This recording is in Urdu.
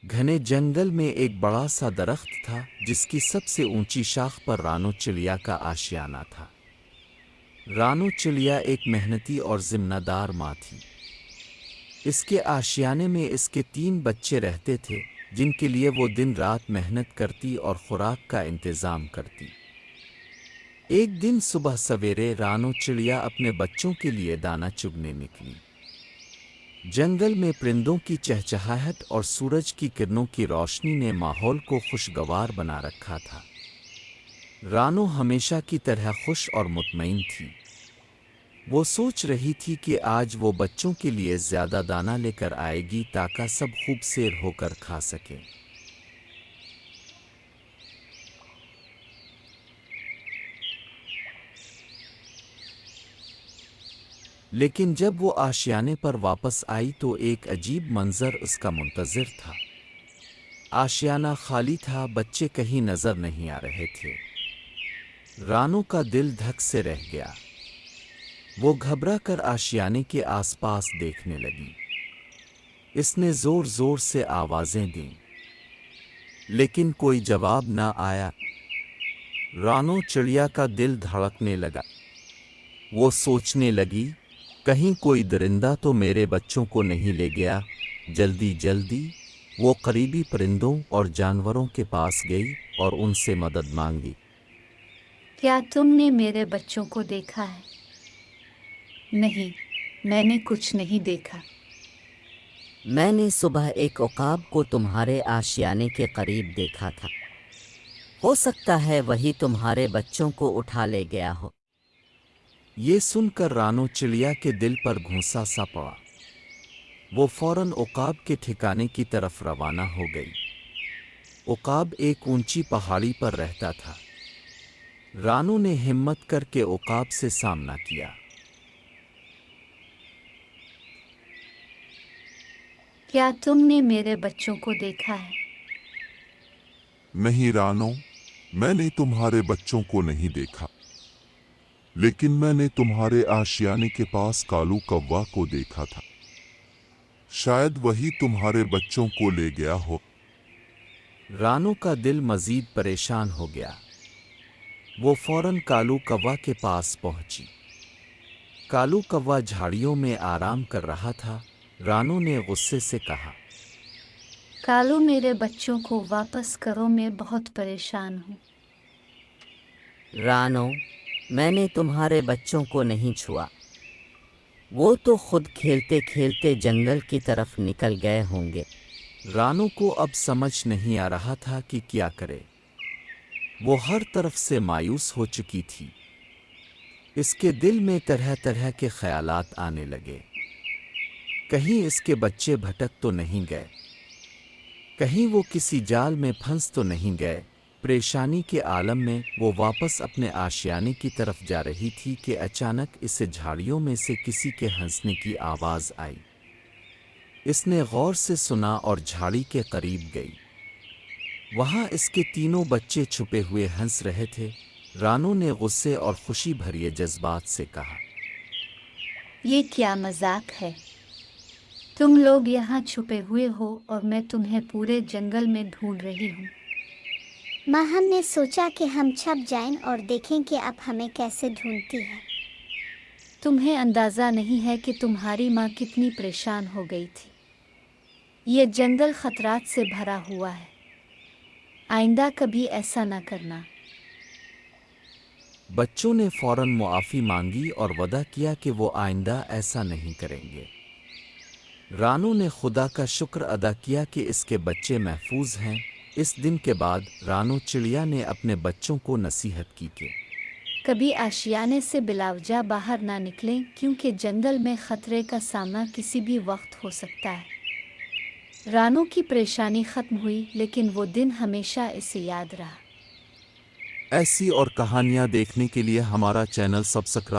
گھنے جنگل میں ایک بڑا سا درخت تھا جس کی سب سے اونچی شاخ پر رانو چڑیا کا آشیانہ تھا۔ رانو چڑیا ایک محنتی اور ذمہ دار ماں تھی۔ اس کے آشیانے میں اس کے 3 بچے رہتے تھے جن کے لیے وہ دن رات محنت کرتی اور خوراک کا انتظام کرتی۔ ایک دن صبح سویرے رانو چڑیا اپنے بچوں کے لیے دانہ چگنے نکلی۔ جنگل میں پرندوں کی چہچہاہٹ اور سورج کی کرنوں کی روشنی نے ماحول کو خوشگوار بنا رکھا تھا۔ رانو ہمیشہ کی طرح خوش اور مطمئن تھی۔ وہ سوچ رہی تھی کہ آج وہ بچوں کے لیے زیادہ دانہ لے کر آئے گی تاکہ سب خوب سیر ہو کر کھا سکیں۔ لیکن جب وہ آشیانے پر واپس آئی تو ایک عجیب منظر اس کا منتظر تھا۔ آشیانہ خالی تھا، بچے کہیں نظر نہیں آ رہے تھے۔ رانو کا دل دھک سے رہ گیا۔ وہ گھبرا کر آشیانے کے آس پاس دیکھنے لگی۔ اس نے زور زور سے آوازیں دیں لیکن کوئی جواب نہ آیا۔ رانو چڑیا کا دل دھڑکنے لگا۔ وہ سوچنے لگی، کہیں کوئی درندہ تو میرے بچوں کو نہیں لے گیا۔ جلدی جلدی وہ قریبی پرندوں اور جانوروں کے پاس گئی اور ان سے مدد مانگی۔ کیا تم نے میرے بچوں کو دیکھا ہے؟ نہیں، میں نے کچھ نہیں دیکھا۔ میں نے صبح ایک عقاب کو تمہارے آشیانے کے قریب دیکھا تھا۔ ہو سکتا ہے وہی تمہارے بچوں کو اٹھا لے گیا ہو۔ یہ سن کر رانو چڑیا کے دل پر گھونسا سا پڑا۔ وہ فوراً عقاب کے ٹھکانے کی طرف روانہ ہو گئی۔ عقاب ایک اونچی پہاڑی پر رہتا تھا۔ رانو نے ہمت کر کے عقاب سے سامنا کیا۔ کیا تم نے میرے بچوں کو دیکھا ہے؟ نہیں رانو، میں نے تمہارے بچوں کو نہیں دیکھا، لیکن میں نے تمہارے آشیانے کے پاس کالو کوا کو دیکھا تھا۔ شاید وہی تمہارے بچوں کو لے گیا ہو۔ رانو کا دل مزید پریشان ہو گیا۔ وہ فوراً کالو کوا کے پاس پہنچی۔ کالو کوا جھاڑیوں میں آرام کر رہا تھا۔ رانو نے غصے سے کہا، کالو، میرے بچوں کو واپس کرو، میں بہت پریشان ہوں۔ رانو، میں نے تمہارے بچوں کو نہیں چھوا۔ وہ تو خود کھیلتے کھیلتے جنگل کی طرف نکل گئے ہوں گے۔ رانو کو اب سمجھ نہیں آ رہا تھا کہ کیا کرے۔ وہ ہر طرف سے مایوس ہو چکی تھی۔ اس کے دل میں طرح طرح کے خیالات آنے لگے۔ کہیں اس کے بچے بھٹک تو نہیں گئے، کہیں وہ کسی جال میں پھنس تو نہیں گئے۔ پریشانی کے عالم میں وہ واپس اپنے آشیانے کی طرف جا رہی تھی کہ اچانک اسے جھاڑیوں میں سے کسی کے ہنسنے کی آواز آئی۔ اس نے غور سے سنا اور جھاڑی کے قریب گئی۔ وہاں اس کے 3 بچے چھپے ہوئے ہنس رہے تھے۔ رانو نے غصے اور خوشی بھرے جذبات سے کہا، یہ کیا مذاق ہے؟ تم لوگ یہاں چھپے ہوئے ہو اور میں تمہیں پورے جنگل میں ڈھونڈ رہی ہوں۔ ماں، ہم نے سوچا کہ ہم چھپ جائیں اور دیکھیں کہ اب ہمیں کیسے ڈھونڈتی ہے۔ تمہیں اندازہ نہیں ہے کہ تمہاری ماں کتنی پریشان ہو گئی تھی۔ یہ جنگل خطرات سے بھرا ہوا ہے، آئندہ کبھی ایسا نہ کرنا۔ بچوں نے فوراً معافی مانگی اور وعدہ کیا کہ وہ آئندہ ایسا نہیں کریں گے۔ رانو نے خدا کا شکر ادا کیا کہ اس کے بچے محفوظ ہیں۔ اس دن کے بعد رانو چڑیا نے اپنے بچوں کو نصیحت کی کہ کبھی آشیانے سے بلاوجہ باہر نہ نکلیں، کیونکہ جنگل میں خطرے کا سامنا کسی بھی وقت ہو سکتا ہے۔ رانو کی پریشانی ختم ہوئی، لیکن وہ دن ہمیشہ اسے یاد رہا۔ ایسی اور کہانیاں دیکھنے کے لیے ہمارا چینل سبسکرائب